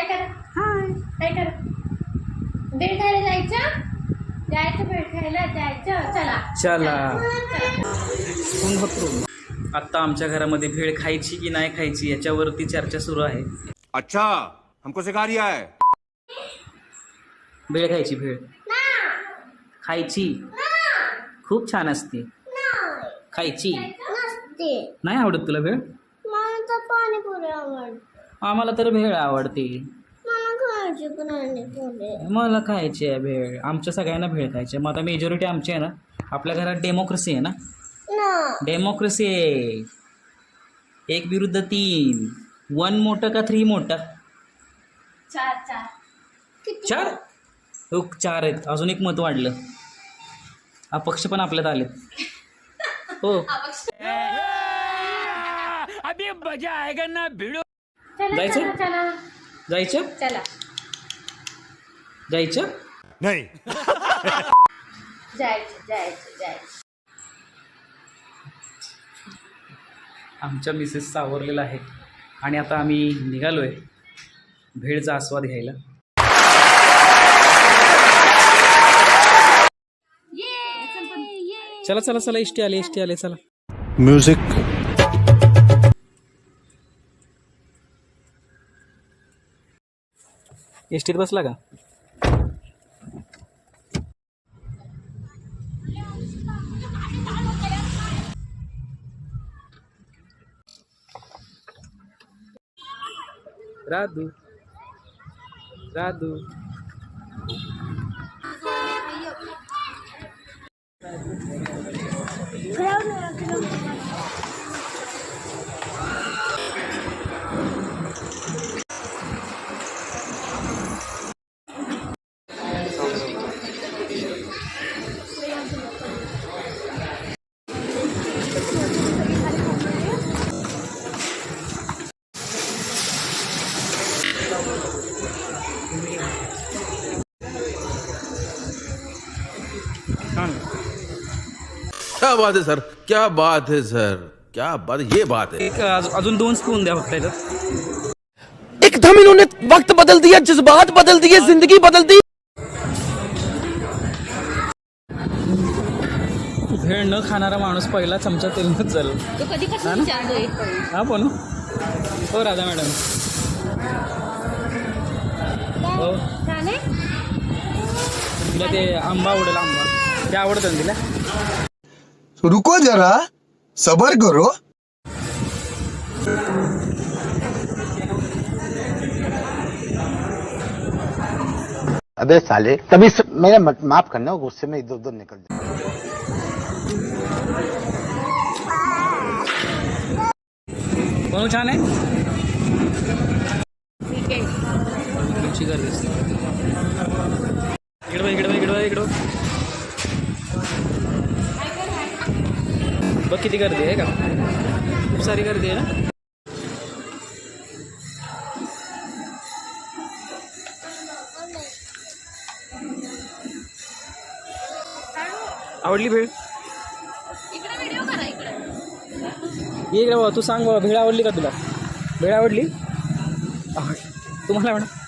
हाय करा. हाय करा. भेळ खायला जायचं. भेळ खायला जायचं. चला चला. आता आमच्या घरामध्ये भेळ खायची की नाही खायची याच्यावरती चर्चा सुरू आहे. अच्छा हमको सिखा रिया है. भेळ खायची. भेळ खायची. खूप छान असते. खायची. नाही आवडत तुला भेळ? मला तर पाणीपुरी आवडते. आम्हाला तर भेळ आवडते. मला खायची पाणीपुरी. मला खायची आहे भेळ. आमच्या सगळ्यांना भेळ खायची. मग आता मेजॉरिटी आमची आहे ना. आपल्या घरात डेमोक्रेसी आहे ना. डेमोक्रेसी आहे. 1 विरुद्ध 3. 1 मोठं का 3 मोठं? 4. 4 आहेत. अजून एक मत वाढलं. अपक्ष पण आपल्यात आलेत. हो. अभी मजा आएगा ना भिड़ो. जायचं. जायचं. चला जायचं. नहीं. जायचं. आमच्या मिसेस सावरलेला आहे आणि आता आम्ही निघालोय भेळचा आस्वाद घ्यायला. चला चला चला. एसटी आले चला. म्यूजिक. एसटीत बसला का? राधू. क्या बात है सर. क्या बात है सर. क्या बात. ये बात है. एक अजून 2 स्पून द्या फक्त याच्यात. एकदम इन्होंने वक्त बदल दिया, जज्बात बदल दिए, जिंदगी बदल दी. भेळ न खाणारा माणूस पहिला चमचा तेलच झाला. तू कधीपासून विचारतोय? हा पण हो राधा मॅडम. हो. छान आहे. तिला ते आंबा आवडेल. आंबा ते आवडतं ना तिला. रुको जरा सबर करो. अबे साले तभी मेरे माफ करना, गुस्से में इधर उधर निकल जाए. कोण छान आहे. ठीक आहे. तुमची गर्दी इकडं बघ किती गर्दी आहे का. खूप सारी गर्दी आहे ना. आवडली भेळ? इकडे व्हिडिओ करा. ये इकडे बाबा. तू सांग बाबा भेळ आवडली का तुला? भेळ आवडली? तुम्हाला आवडली?